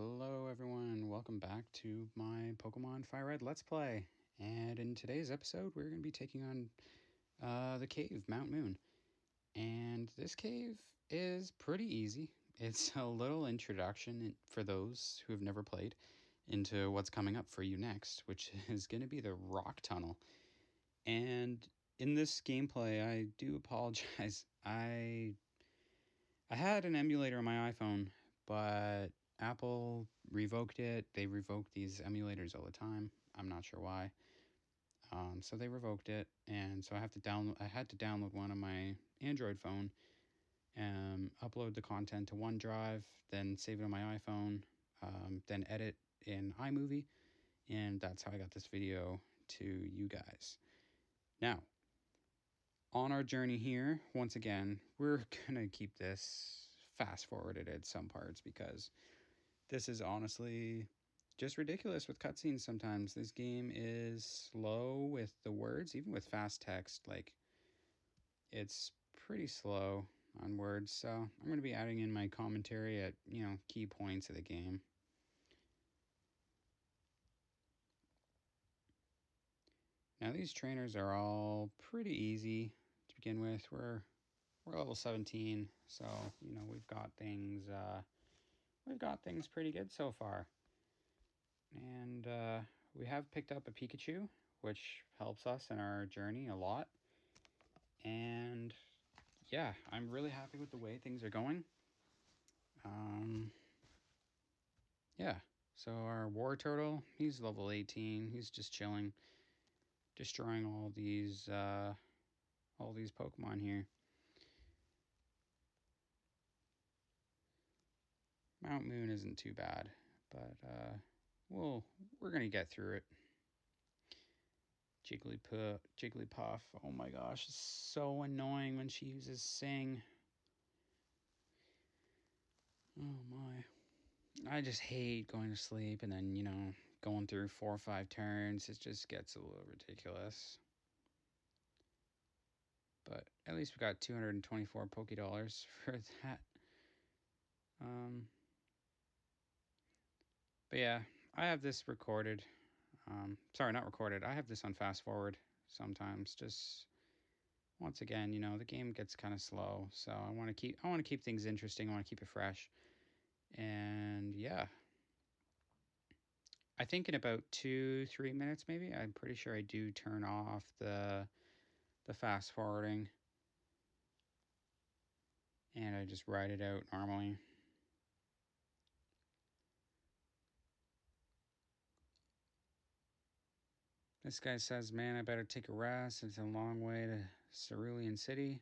Hello everyone, welcome back to my Pokemon FireRed Let's Play. And in today's episode, we're going to be taking on the cave, Mt.Moon. And this cave is pretty easy. It's a little introduction for those who have never played into what's coming up for you next, which is going to be the rock tunnel. And in this gameplay, I do apologize. I had an emulator on my iPhone, but Apple revoked it. They revoke these emulators all the time. I'm not sure why. So they revoked it, and so I had to download one on my Android phone, upload the content to OneDrive, then save it on my iPhone, then edit in iMovie, and that's how I got this video to you guys. Now, on our journey here, once again, we're gonna keep this fast forwarded at some parts because this is honestly just ridiculous with cutscenes sometimes. This game is slow with the words, even with fast text. Like, it's pretty slow on words, so I'm going to be adding in my commentary at, key points of the game. Now, these trainers are all pretty easy to begin with. We're level 17, so, we've got things pretty good so far. And we have picked up a Pikachu, which helps us in our journey a lot. And yeah, I'm really happy with the way things are going. Yeah, so our War Turtle, he's level 18. He's just chilling, destroying all these Pokemon here. Mt.Moon isn't too bad, but we're gonna get through it. Jigglypuff, oh my gosh, it's so annoying when she uses Sing. Oh my. I just hate going to sleep and then, going through 4 or 5 turns. It just gets a little ridiculous. But at least we got 224 Pokédollars for that. But yeah, I have this recorded. Sorry, not recorded. I have this on fast forward sometimes. Just once again, the game gets kind of slow, so I want to keep things interesting. I want to keep it fresh, and yeah. I think in about 2-3 minutes, maybe. I'm pretty sure I do turn off the fast forwarding, and I just write it out normally. This guy says, man, I better take a rest. It's a long way to Cerulean City.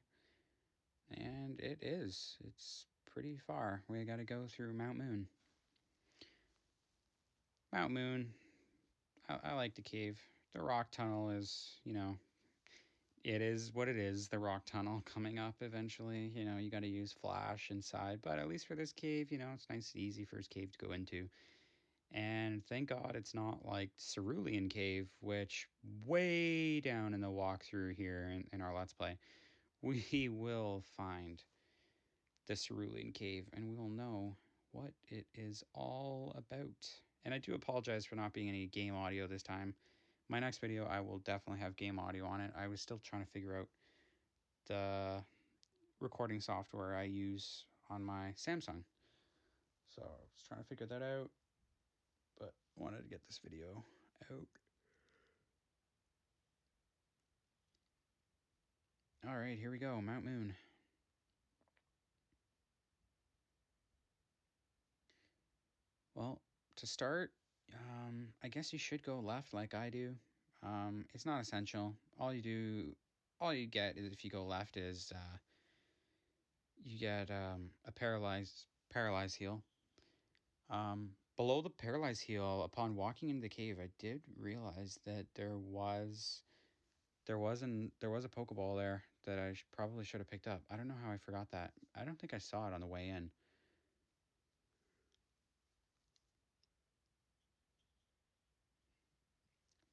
And it is. It's pretty far. We got to go through Mt.Moon. Mt.Moon, I like the cave. The rock tunnel is, it is what it is. The rock tunnel coming up eventually. You got to use flash inside. But at least for this cave, it's nice and easy for his cave to go into. And thank God it's not like Cerulean Cave, which way down in the walkthrough here in our Let's Play, we will find the Cerulean Cave and we will know what it is all about. And I do apologize for not being any game audio this time. My next video, I will definitely have game audio on it. I was still trying to figure out the recording software I use on my Samsung. So I was trying to figure that out, but I wanted to get this video out. All right, here we go, Mt.Moon. Well, to start, I guess you should go left like I do. It's not essential. All you get is if you go left is you get a paralyzed heal. Below the paralyzed heal, upon walking into the cave, I did realize that there was a Pokeball there that I probably should have picked up. I don't know how I forgot that. I don't think I saw it on the way in.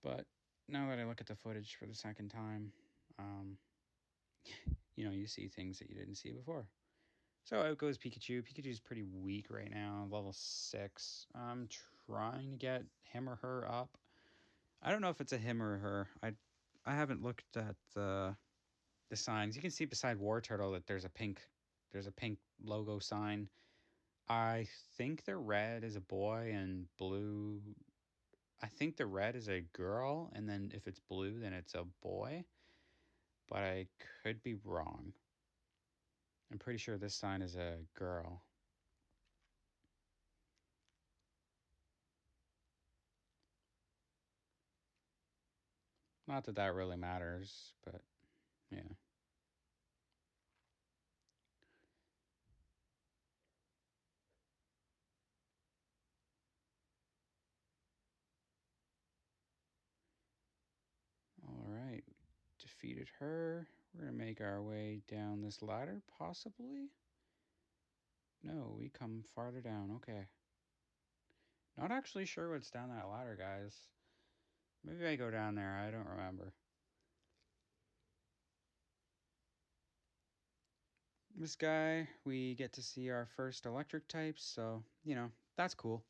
But now that I look at the footage for the second time, you see things that you didn't see before. So out goes Pikachu. Pikachu's pretty weak right now, level 6. I'm trying to get him or her up. I don't know if it's a him or her. I haven't looked at the signs. You can see beside War Turtle that there's a pink logo sign. I think the red is a boy and blue. I think the red is a girl, and then if it's blue, then it's a boy. But I could be wrong. I'm pretty sure this sign is a girl. Not that that really matters, but yeah. All right. Defeated her. We're going to make our way down this ladder, possibly. No, we come farther down. Okay. Not actually sure what's down that ladder, guys. Maybe I go down there. I don't remember. This guy, we get to see our first electric types, so, that's cool.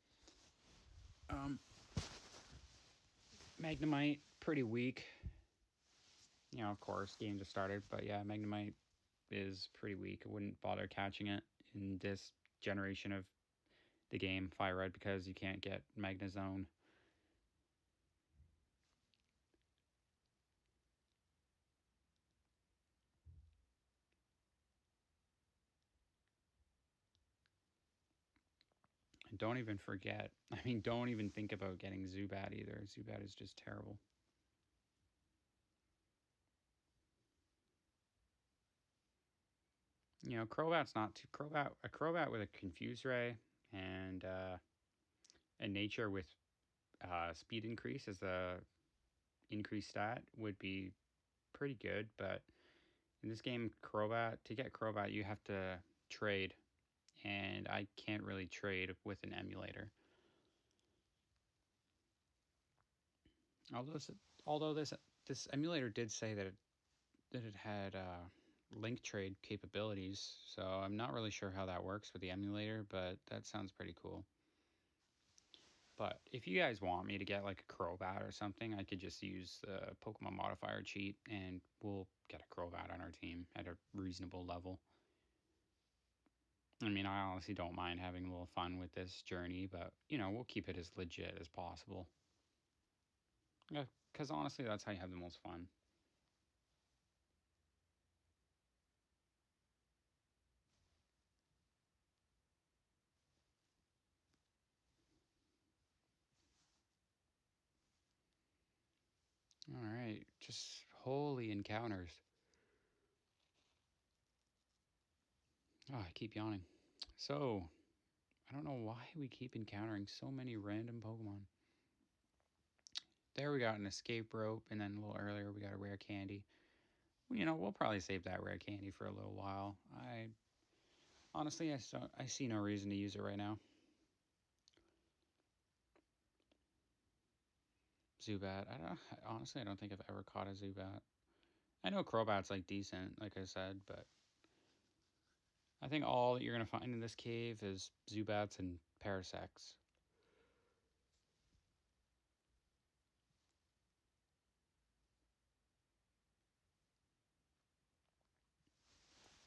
Magnemite, pretty weak. Of course, game just started, but yeah, Magnemite is pretty weak. I wouldn't bother catching it in this generation of the game, FireRed, because you can't get Magnezone. And don't even don't even think about getting Zubat either. Zubat is just terrible. Crobat's not too a Crobat with a Confuse Ray and a Nature with speed increase as the increased stat would be pretty good, but in this game, to get Crobat, you have to trade, and I can't really trade with an emulator. Although this emulator did say that it had link trade capabilities, so I'm not really sure how that works with the emulator, but that sounds pretty cool. But if you guys want me to get like a Crobat or something, I could just use the Pokemon modifier cheat and we'll get a Crobat on our team at a reasonable level. I mean, I honestly don't mind having a little fun with this journey, but, we'll keep it as legit as possible. Yeah, because honestly, that's how you have the most fun. All right, just holy encounters. Oh, I keep yawning. So, I don't know why we keep encountering so many random Pokemon. There we got an escape rope, and then a little earlier we got a rare candy. Well, we'll probably save that rare candy for a little while. Honestly, I see no reason to use it right now. Zubat. I don't think I've ever caught a Zubat. I know Crobat's like decent, like I said, but I think all that you're gonna find in this cave is Zubats and Parasects.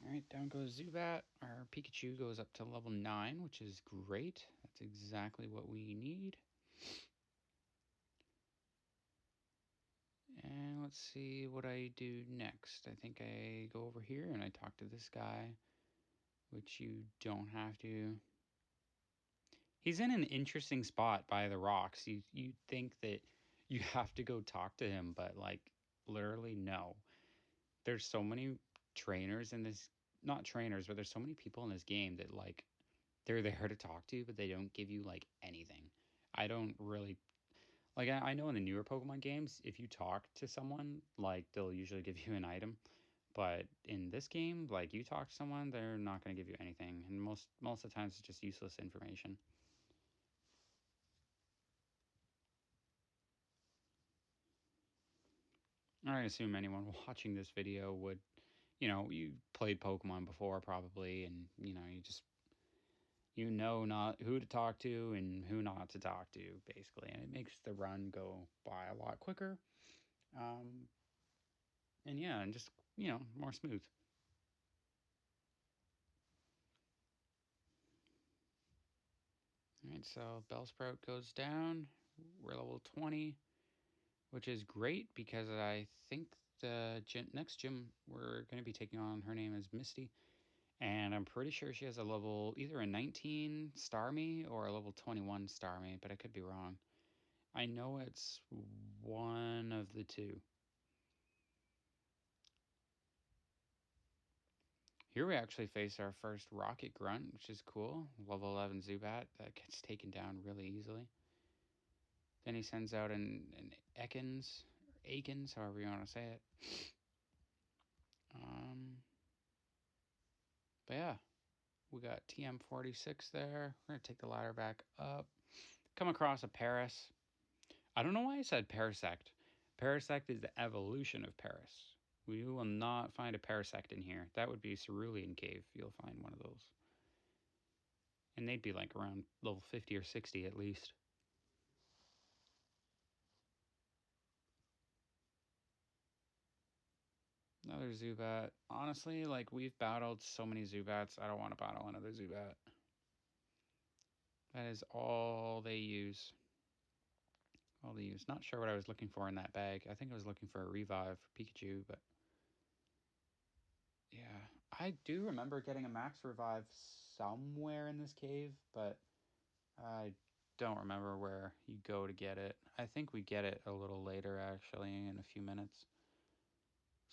All right, down goes Zubat. Our Pikachu goes up to level 9, which is great. That's exactly what we need. And let's see what I do next. I think I go over here and I talk to this guy, which you don't have to. He's in an interesting spot by the rocks. You think that you have to go talk to him, but like literally no. There's so many trainers in this, not trainers, but there's so many people in this game that like they're there to talk to, but they don't give you like anything. I don't really like I know in the newer Pokemon games, if you talk to someone, like they'll usually give you an item. But in this game, like you talk to someone, they're not going to give you anything, and most of the times it's just useless information. I assume anyone watching this video would you played Pokemon before probably, and you know not who to talk to and who not to talk to, basically, and it makes the run go by a lot quicker. Um, and just more smooth. All right, so Bellsprout goes down. We're level 20, which is great because I think the next gym we're going to be taking on, her name is Misty, and I'm pretty sure she has a level, either a 19 Starmie or a level 21 Starmie, but I could be wrong. I know it's one of the two. Here we actually face our first Rocket Grunt, which is cool. Level 11 Zubat that gets taken down really easily. Then he sends out an Ekans, or Akins, however you want to say it. But yeah, we got TM46 there. We're going to take the ladder back up. Come across a Paris. I don't know why I said Parasect. Parasect is the evolution of Paris. We will not find a Parasect in here. That would be Cerulean Cave. You'll find one of those. And they'd be like around level 50 or 60 at least. Another Zubat. Honestly, like, we've battled so many Zubats, I don't want to battle another Zubat. That is all they use. All they use. Not sure what I was looking for in that bag. I think I was looking for a revive for Pikachu, but yeah. I do remember getting a max revive somewhere in this cave, but I don't remember where you go to get it. I think we get it a little later, actually, in a few minutes.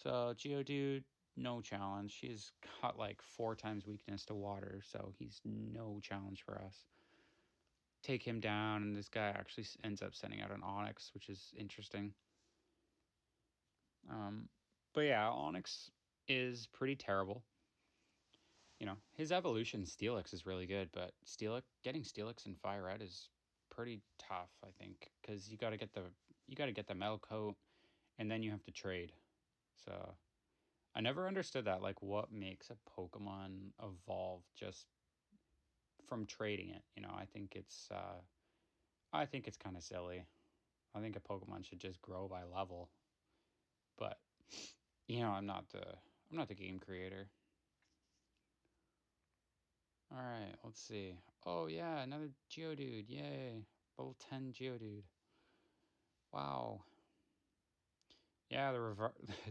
So, Geodude, no challenge. She's got like 4 times weakness to water, so he's no challenge for us. Take him down, and this guy actually ends up sending out an Onix, which is interesting. But yeah, Onix is pretty terrible. His evolution Steelix is really good, but getting Steelix in FireRed is pretty tough, I think, because you got to get the metal coat, and then you have to trade. So I never understood that, like, what makes a Pokemon evolve just from trading it. I think it's kind of silly. I think a Pokemon should just grow by level. But I'm not the game creator. All right, let's see. Oh yeah, another Geodude. Yay. Level 10 Geodude. Wow. Yeah,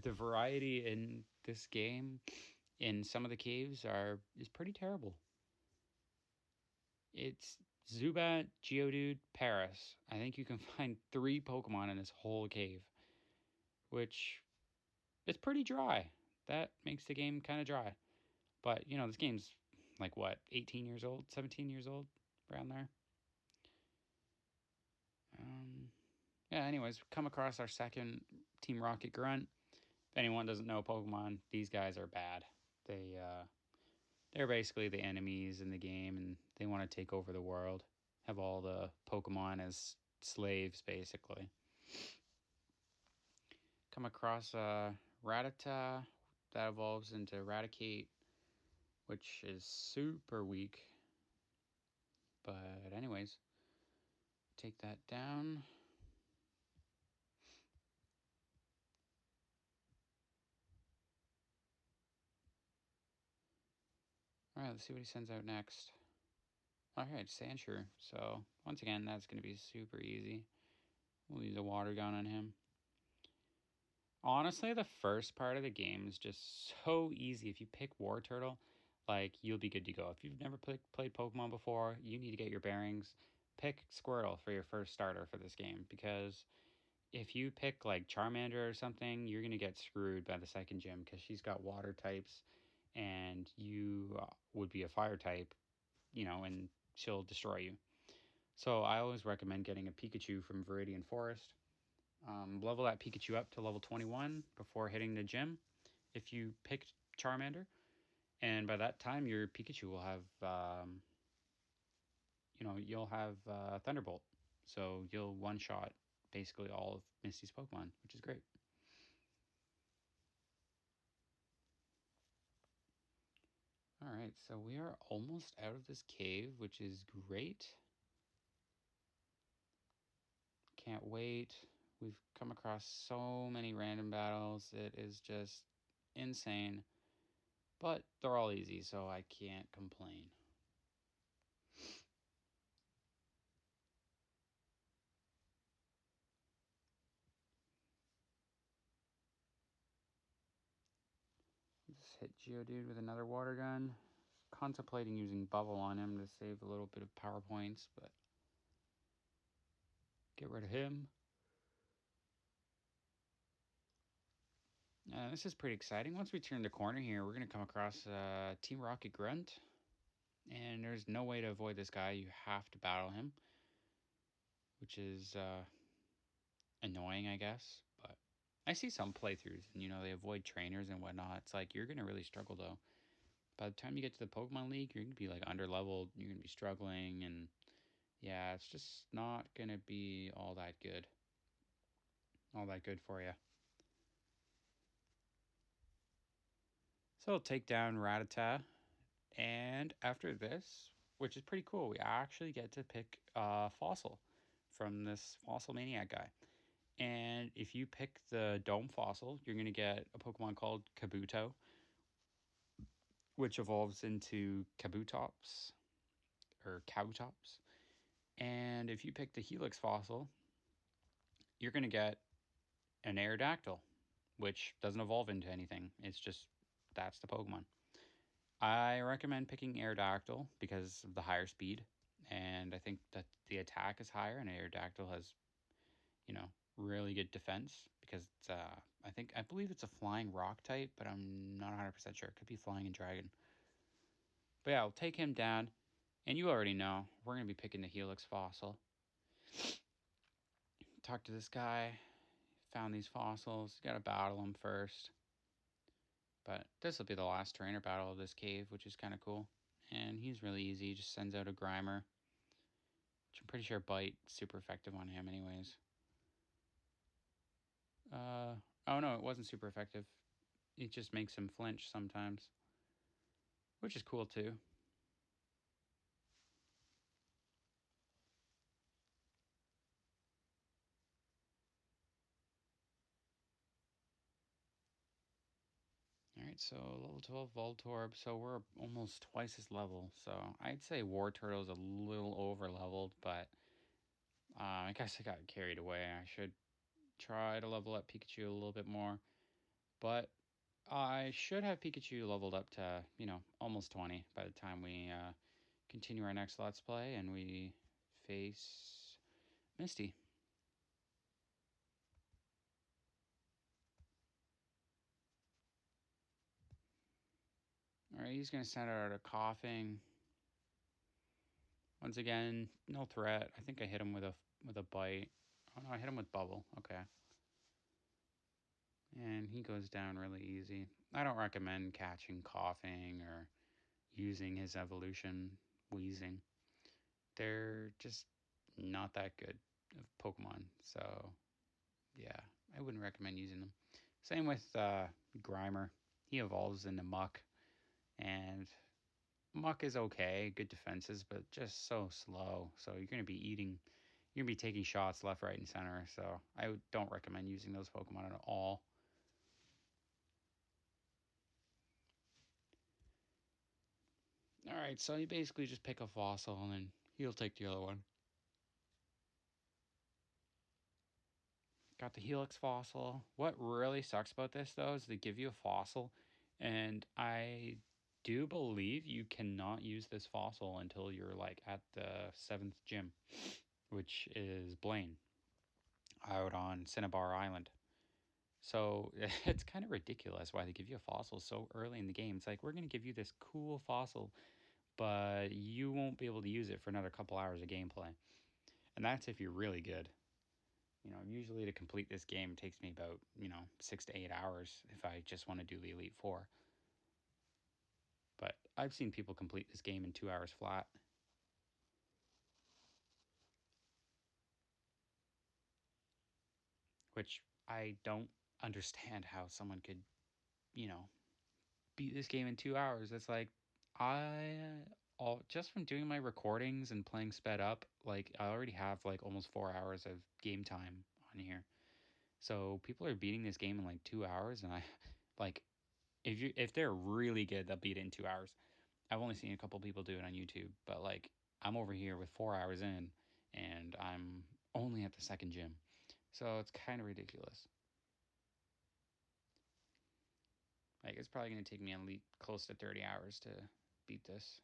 the variety in this game in some of the caves is pretty terrible. It's Zubat, Geodude, Paris. I think you can find 3 Pokemon in this whole cave, which is pretty dry. That makes the game kind of dry. But, this game's like, what, 18 years old, 17 years old, around there. Yeah, anyways, come across our second Team Rocket Grunt. If anyone doesn't know Pokemon, these guys are bad. They're basically the enemies in the game, and they want to take over the world. Have all the Pokemon as slaves, basically. Come across Rattata. That evolves into Raticate, which is super weak. But anyways, take that down. Alright, let's see what he sends out next. Alright, Sandshrew. So, once again, that's going to be super easy. We'll use a water gun on him. Honestly, the first part of the game is just so easy. If you pick War Turtle, like, you'll be good to go. If you've never played Pokemon before, you need to get your bearings. Pick Squirtle for your first starter for this game, because if you pick, like, Charmander or something, you're going to get screwed by the second gym, because she's got water types, and you would be a fire type, and she'll destroy you. So I always recommend getting a Pikachu from Viridian Forest. Level that Pikachu up to level 21 before hitting the gym if you picked Charmander. And by that time, your Pikachu will have, you'll have Thunderbolt. So you'll one-shot basically all of Misty's Pokemon, which is great. Alright, so we are almost out of this cave, which is great. Can't wait. We've come across so many random battles. It is just insane. But they're all easy, so I can't complain. Just hit Geodude with another water gun. Contemplating using Bubble on him to save a little bit of power points, but get rid of him. This is pretty exciting. Once we turn the corner here, we're going to come across Team Rocket Grunt. And there's no way to avoid this guy. You have to battle him, which is annoying, I guess. But I see some playthroughs, and they avoid trainers and whatnot. It's like you're going to really struggle, though. By the time you get to the Pokemon League, you're going to be like under-leveled. You're going to be struggling, and yeah, it's just not going to be all that good. All that good for you. So I'll take down Rattata. And after this, which is pretty cool, we actually get to pick a fossil from this Fossil Maniac guy. And if you pick the Dome Fossil, you're going to get a Pokemon called Kabuto, which evolves into Kabutops, or Kabutops. And if you pick the Helix Fossil, you're going to get an Aerodactyl, which doesn't evolve into anything. It's just, that's the Pokemon. I recommend picking Aerodactyl because of the higher speed, and I think that the attack is higher, and Aerodactyl has, really good defense because it's, I believe it's a flying rock type, but I'm not 100% sure. It could be flying and dragon. But yeah, I'll take him down, and you already know, we're going to be picking the Helix Fossil. Talk to this guy, found these fossils, got to battle them first. But this will be the last trainer battle of this cave, which is kind of cool. And he's really easy. He just sends out a Grimer, which I'm pretty sure Bite super effective on him anyways. Oh no, it wasn't super effective. It just makes him flinch sometimes, which is cool too. Alright, so level 12 Voltorb, so we're almost twice his level. So I'd say War Turtle's a little over leveled, but I guess I got carried away. I should try to level up Pikachu a little bit more. But I should have Pikachu leveled up to, almost 20 by the time we continue our next Let's Play and we face Misty. Alright, he's going to send out a Coughing. Once again, no threat. I think I hit him with a Bite. Oh no, I hit him with Bubble. Okay. And he goes down really easy. I don't recommend catching Coughing or using his evolution Wheezing. They're just not that good of Pokemon. So, yeah, I wouldn't recommend using them. Same with Grimer. He evolves into Muck. And Muck is okay, good defenses, but just so slow. So you're going to be taking shots left, right, and center. So I don't recommend using those Pokemon at all. Alright, so you basically just pick a fossil and then he'll take the other one. Got the Helix Fossil. What really sucks about this, though, is they give you a fossil, and I do believe you cannot use this fossil until you're, at the 7th gym, which is Blaine, out on Cinnabar Island. So it's kind of ridiculous why they give you a fossil so early in the game. It's like, we're going to give you this cool fossil, but you won't be able to use it for another couple hours of gameplay. And that's if you're really good. Usually to complete this game takes me about, 6 to 8 hours if I just want to do the Elite Four. But I've seen people complete this game in 2 hours flat. Which I don't understand how someone could, beat this game in 2 hours. It's like, Just from doing my recordings and playing sped up, like I already have like almost 4 hours of game time on here. So people are beating this game in like 2 hours, and I like if they're really good, they'll beat it in 2 hours. I've only seen a couple people do it on YouTube, but like I'm over here with 4 hours in, and I'm only at the second gym, so it's kind of ridiculous. Like it's probably gonna take me at least close to 30 hours to beat this.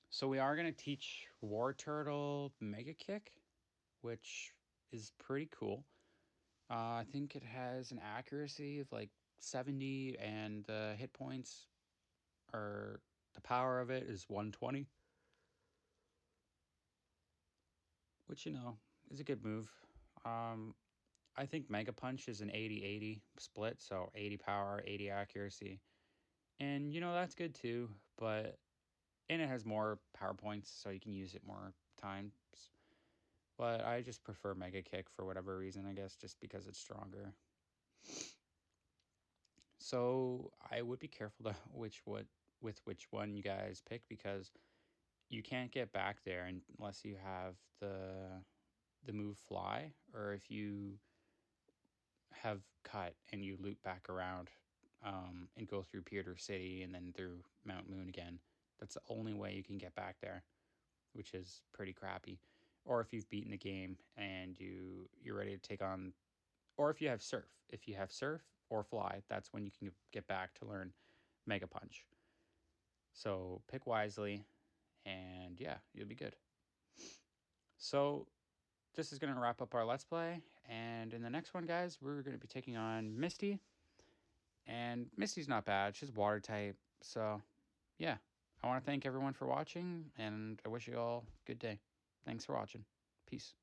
So we are gonna teach War Turtle Mega Kick, which is pretty cool. I think it has an accuracy of like 70, and the hit points, or the power of it, is 120, which, is a good move. I think Mega Punch is an 80-80 split, so 80 power, 80 accuracy. And, that's good too, and it has more power points, so you can use it more times. But I just prefer Mega Kick for whatever reason, I guess, just because it's stronger. So I would be careful with which one you guys pick, because you can't get back there unless you have the move Fly, or if you have Cut and you loop back around, and go through Pewter City and then through Mt.Moon again. That's the only way you can get back there, which is pretty crappy. Or if you've beaten the game and you're ready to take on, or if you have Surf. If you have Surf or Fly, that's when you can get back to learn Mega Punch. So pick wisely, and yeah, you'll be good. So this is going to wrap up our Let's Play, and in the next one, guys, we're going to be taking on Misty. And Misty's not bad. She's water type. So, yeah. I want to thank everyone for watching, and I wish you all a good day. Thanks for watching. Peace.